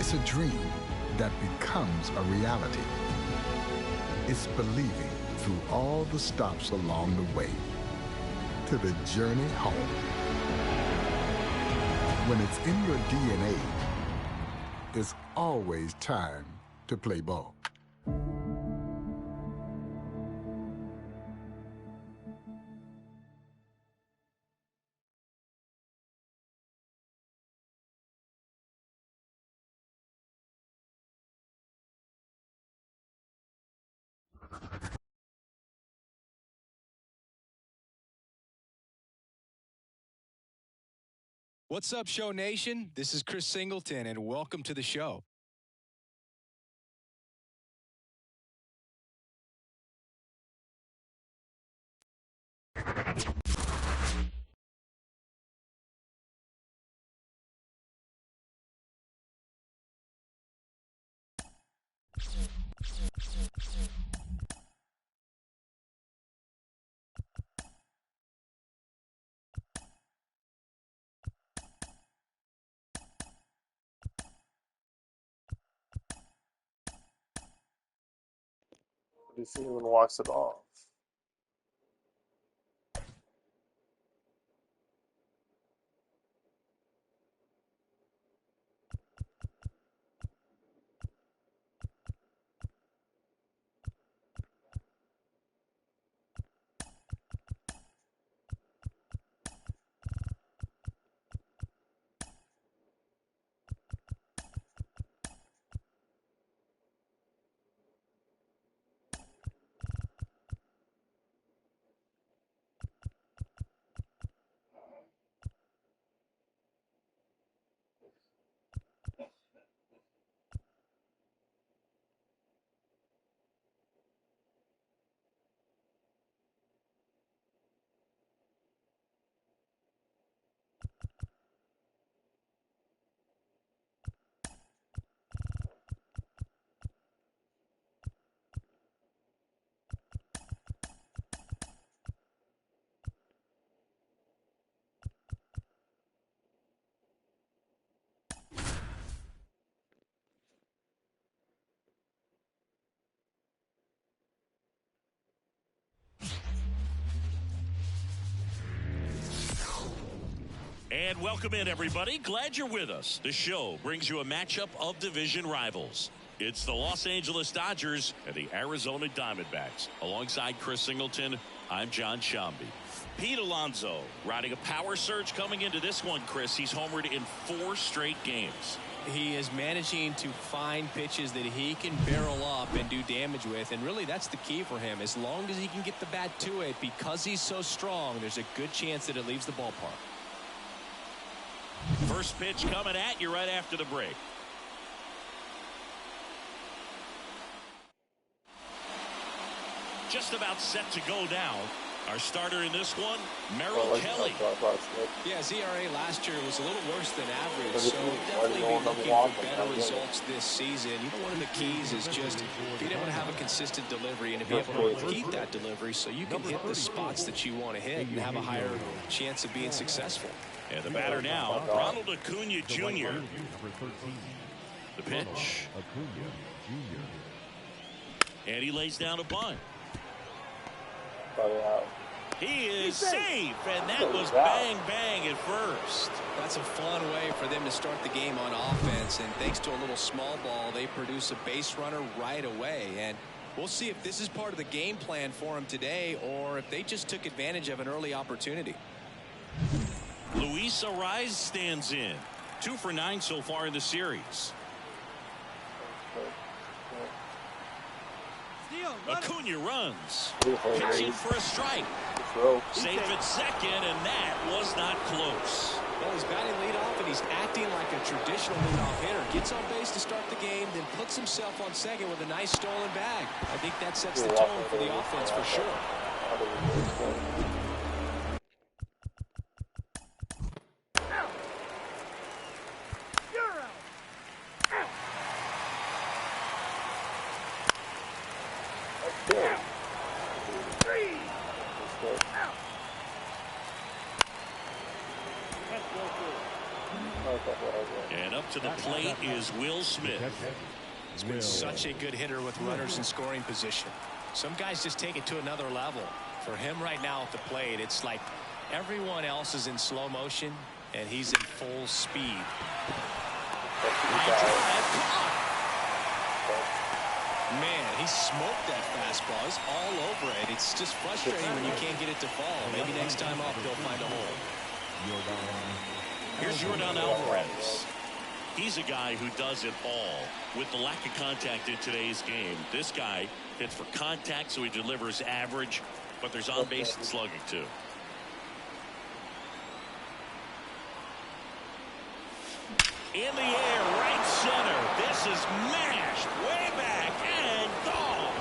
It's a dream that becomes a reality. It's believing through all the stops along the way to the journey home. When it's in your DNA, it's always time to play ball. What's up, Show Nation? This is Chris Singleton, and welcome to the show. He even walks it off. And welcome in, everybody. Glad you're with us. The show brings you a matchup of division rivals. It's the Los Angeles Dodgers and the Arizona Diamondbacks. Alongside Chris Singleton, I'm John Shambi. Pete Alonso riding a power surge coming into this one, Chris. He's homered in 4 straight games. He is managing to find pitches that he can barrel up and do damage with, and really that's the key for him. As long as he can get the bat to it, because he's so strong, there's a good chance that it leaves the ballpark. First pitch coming at you right after the break. Just about set to go down. Our starter in this one, Merrill Kelly. Yeah, his ERA last year was a little worse than average, so definitely be looking for better results this season. You know, one of the keys is just being able to have a consistent delivery and to be able to repeat that delivery so you can hit the spots that you want to hit and have a higher chance of being successful. And the batter now, Ronald Acuna Jr. The pitch. And he lays down a bunt. He is safe, and that was bang, bang at first. That's a fun way for them to start the game on offense, and thanks to a little small ball, they produce a base runner right away. And we'll see if this is part of the game plan for them today or if they just took advantage of an early opportunity. Luis Arraez stands in. 2 for 9 so far in the series. Acuna runs. Pitching for a strike. Safe at second, and that was not close. Well, he's batting leadoff, and he's acting like a traditional leadoff hitter. Gets on base to start the game, then puts himself on second with a nice stolen bag. I think that sets the tone for the offense for sure. And up to the plate is Will Smith. He's been such a good hitter with runners in scoring position. Some guys just take it to another level. For him right now at the plate, it's like everyone else is in slow motion and he's in full speed. Man, he smoked that fastball. He's all over it. It's just frustrating when you can't get it to fall. Maybe next time up they'll find a hole. Here's Jordan Alvarez. He's a guy who does it all. With the lack of contact in today's game, this guy hits for contact, so he delivers average, but there's on-base and slugging too. In the air, right center. This is mashed way back and gone.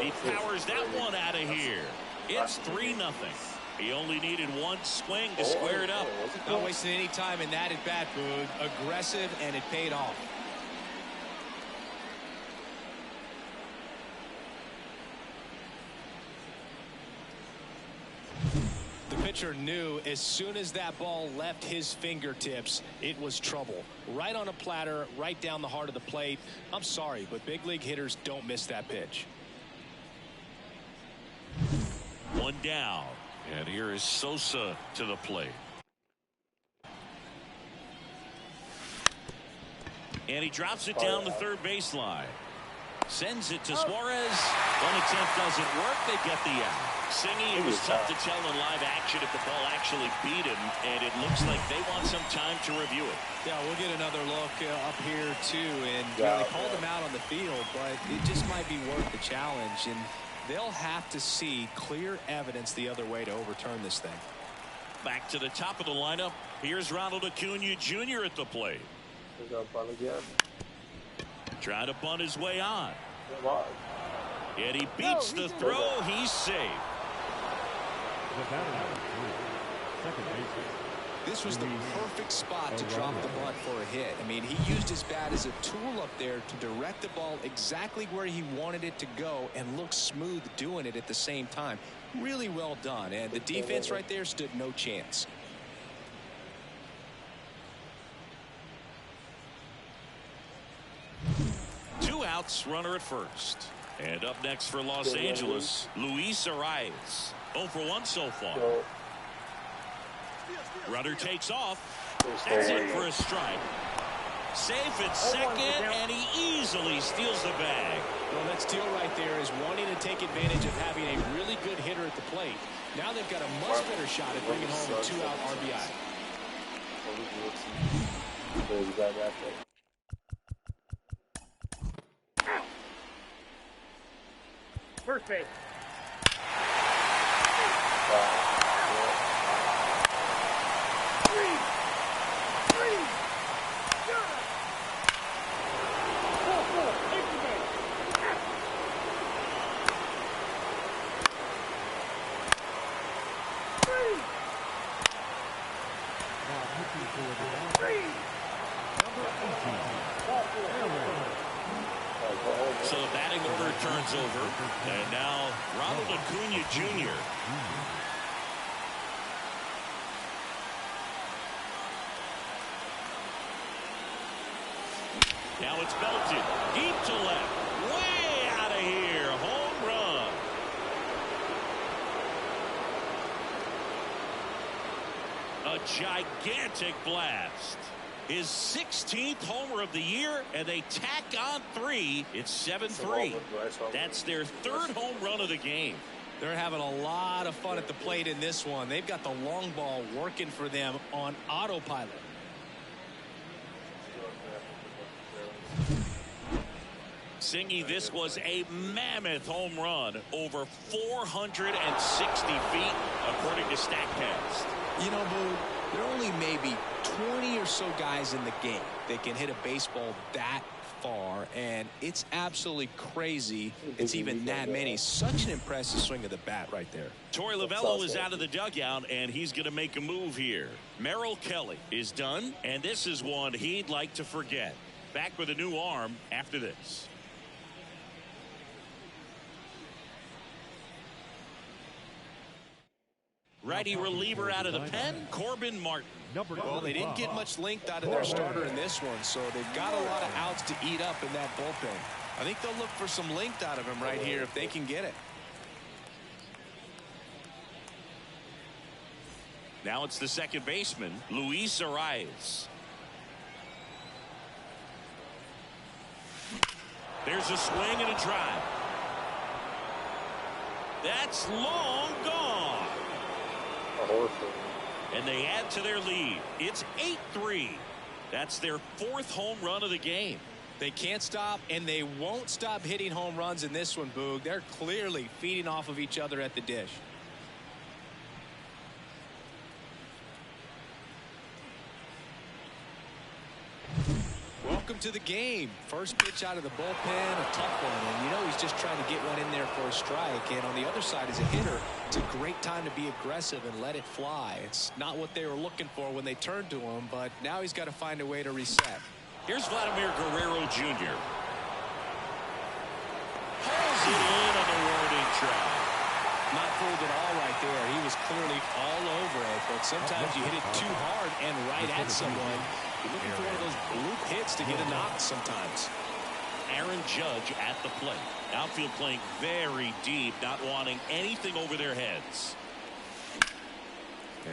He powers that one out of here. It's 3-0. He only needed one swing to square it up. Not wasting any time in that at bat, Boog. Aggressive, and it paid off. The pitcher knew as soon as that ball left his fingertips, it was trouble. Right on a platter, right down the heart of the plate. I'm sorry, but big league hitters don't miss that pitch. One down. And here is Sosa to the plate. And he drops it down the third baseline. Sends it to Suarez. One attempt doesn't work. They get the out. Singy, it was tough to tell in live action if the ball actually beat him, and it looks like they want some time to review it. Yeah, we'll get another look up here too, and they called him out on the field, but it just might be worth the challenge, and they'll have to see clear evidence the other way to overturn this thing. Back to the top of the lineup. Here's Ronald Acuna Jr. at the plate. Trying to bunt his way on. And he beats the throw. He's safe. This was the perfect spot to drop the bunt for a hit. I mean, he used his bat as a tool up there to direct the ball exactly where he wanted it to go and look smooth doing it at the same time. Really well done. And the defense right there stood no chance. Two outs, runner at first. And up next for Los Angeles, Luis Arias. 0 for 1 so far. Runner takes off. That's it for a strike. Safe at second, and he easily steals the bag. Well, that steal right there is wanting to take advantage of having a really good hitter at the plate. Now they've got a much better shot at bringing home a 2-out RBI. First base. So the batting order turns over, and now Ronald Acuna Jr. Now it's belted deep to left, way out of here, home run. A gigantic blast. His 16th homer of the year, and they tack on 3. It's 7-3. That's their 3rd home run of the game. They're having a lot of fun at the plate in this one. They've got the long ball working for them on autopilot. Singy, this was a mammoth home run, over 460 feet, according to StatCast. You know, Boo, there are only maybe 20 or so guys in the game that can hit a baseball that far, and it's absolutely crazy it's even that many. Such an impressive swing of the bat right there. Torey Lovullo is out of the dugout, and he's going to make a move here. Merrill Kelly is done, and this is one he'd like to forget. Back with a new arm after this. Righty reliever out of the pen, Corbin Martin. Well, they didn't get much length out of their starter in this one, so they've got a lot of outs to eat up in that bullpen. I think they'll look for some length out of him right here if they can get it. Now it's the second baseman, Luis Arias. There's a swing and a drive. That's long gone. And they add to their lead. It's 8-3. That's their 4th home run of the game. They can't stop, and they won't stop hitting home runs in this one, Boog. They're clearly feeding off of each other at the dish. Welcome to the game. First pitch out of the bullpen, a tough one. And you know he's just trying to get one in there for a strike. And on the other side, as a hitter, it's a great time to be aggressive and let it fly. It's not what they were looking for when they turned to him, but now he's got to find a way to reset. Here's Vladimir Guerrero Jr. Pulls it in on the warning track. Not fooled at all right there. He was clearly all over it, but sometimes you hit it too hard and right at someone. You're looking for one of those bloop hits to get a knock sometimes. Aaron Judge at the plate. Outfield playing very deep, not wanting anything over their heads.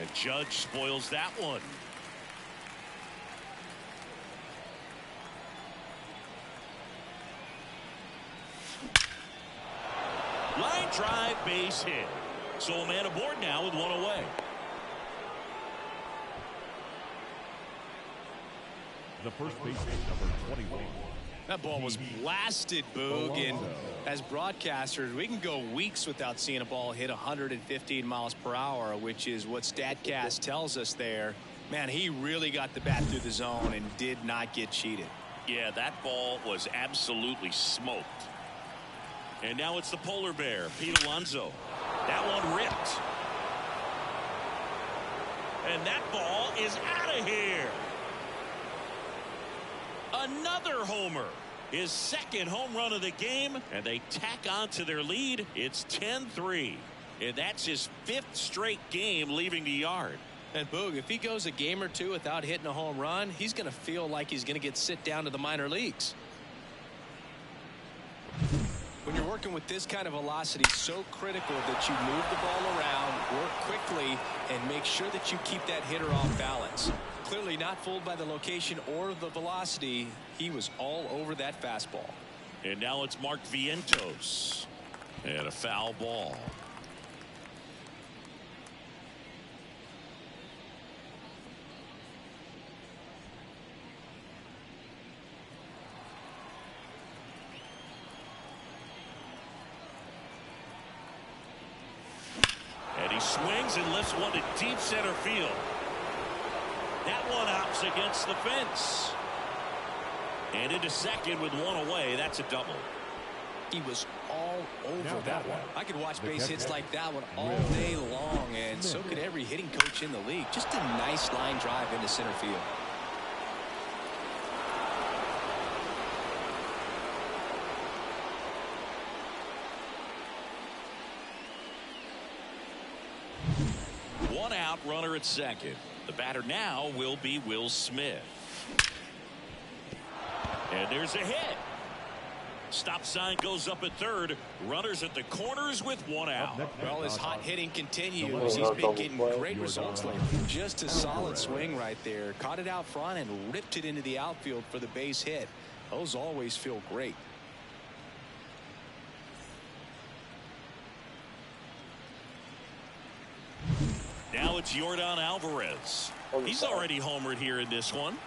And Judge spoils that one. Line drive, base hit. So a man aboard now with one away. The first baseman, number 21. That ball was blasted, Boog, and as broadcasters, we can go weeks without seeing a ball hit 115 miles per hour, which is what StatCast tells us there. Man, he really got the bat through the zone and did not get cheated. Yeah, that ball was absolutely smoked. And now it's the polar bear, Pete Alonso. That one ripped. And that ball is out of here. Another homer. His second home run of the game, and they tack on to their lead. It's 10-3. And that's his 5th straight game leaving the yard. And Boog, if he goes a game or two without hitting a home run, he's going to feel like he's going to get sit down to the minor leagues. When you're working with this kind of velocity, it's so critical that you move the ball around, work quickly, and make sure that you keep that hitter off balance. Clearly not fooled by the location or the velocity. He was all over that fastball. And now it's Mark Vientos. And a foul ball. And he swings and lifts one to deep center field. That one hops against the fence. And into second with one away. That's a double. He was all over that one. I could watch base hits like that one all day long, and so could every hitting coach in the league. Just a nice line drive into center field. One out, runner at second. The batter now will be Will Smith. And there's a hit. Stop sign goes up at third. Runners at the corners with one out. Well, his hot hitting continues. He's been getting great results lately. Just a solid swing right there. Caught it out front and ripped it into the outfield for the base hit. Those always feel great. Now it's Yordan Alvarez. He's already homered here in this one.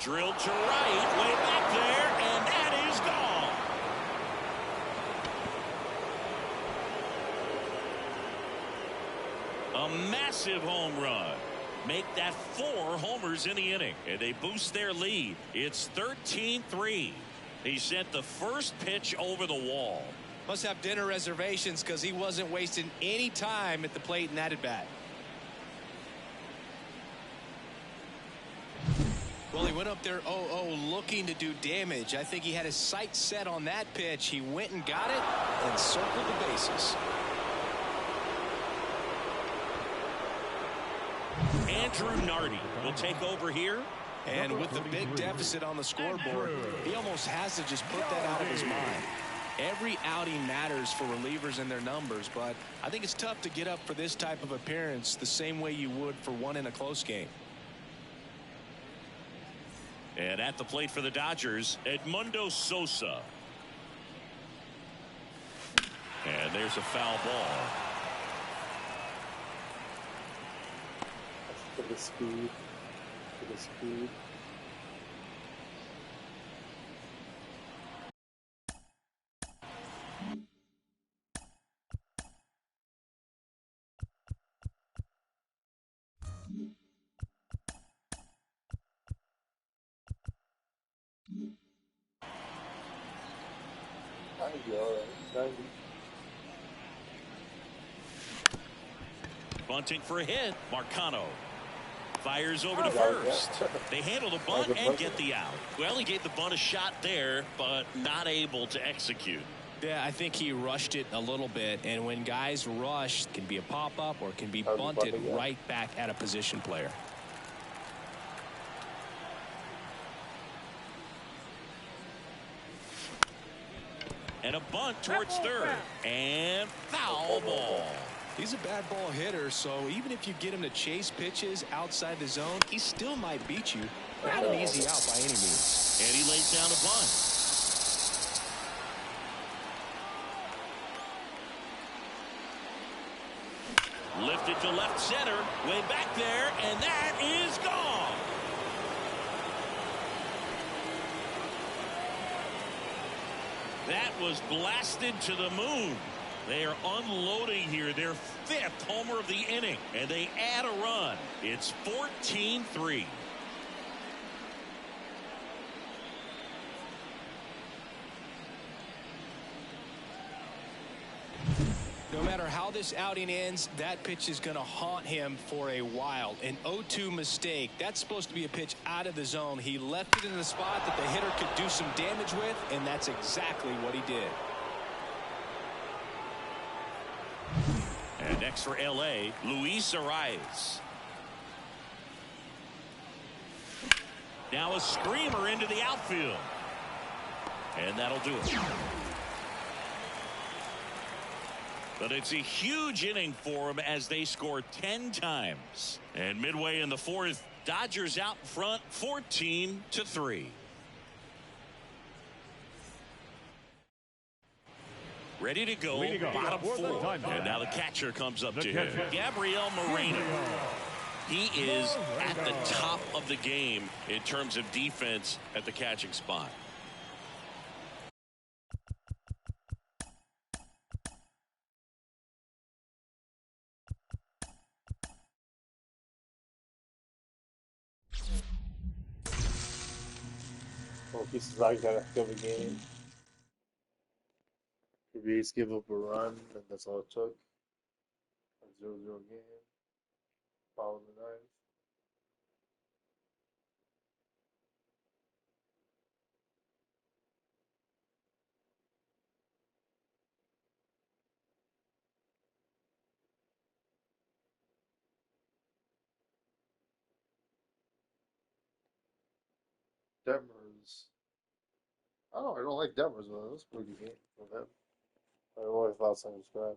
Drilled to right, way back there, and that is gone. A massive home run. Make that 4 homers in the inning, and they boost their lead. It's 13-3. He sent the first pitch over the wall. Must have dinner reservations because he wasn't wasting any time at the plate in that at bat. Well, he went up there 0-0 looking to do damage. I think he had his sights set on that pitch. He went and got it and circled the bases. Drew Nardi will take over here. And with the big deficit on the scoreboard, he almost has to just put that out of his mind. Every outing matters for relievers and their numbers, but I think it's tough to get up for this type of appearance the same way you would for one in a close game. And at the plate for the Dodgers, Edmundo Sosa. And there's a foul ball. For the speed. For the speed. Bunting for a hit. Marcano fires over to first. They handle the bunt and get the out. Well, he gave the bunt a shot there, but not able to execute. Yeah, I think he rushed it a little bit, and when guys rush, it can be a pop-up or it can be bunted right back at a position player. And a bunt towards third. And foul ball. He's a bad ball hitter, so even if you get him to chase pitches outside the zone, he still might beat you. Not an easy out by any means. And he lays down a bunt. Lifted to left center, way back there, and that is gone. That was blasted to the moon. They are unloading here their fifth homer of the inning, and they add a run. It's 14-3. No matter how this outing ends, that pitch is going to haunt him for a while. An 0-2 mistake. That's supposed to be a pitch out of the zone. He left it in the spot that the hitter could do some damage with, and that's exactly what he did. And next for LA, Luis Arias. Now a screamer into the outfield. And that'll do it. But it's a huge inning for them as they score 10 times. And midway in the fourth, Dodgers out in front 14-3. Ready to go, bottom four. And now the catcher comes up to him. Gabriel Moreno. He is at the top of the game in terms of defense at the catching spot. Well, pieces like that after every game. The Rays give up a run, and that's all it took. A 0-0 game. Following the ninth. Detmers. I don't like Detmers, but it was a pretty good game for them. I don't know if last time was bad.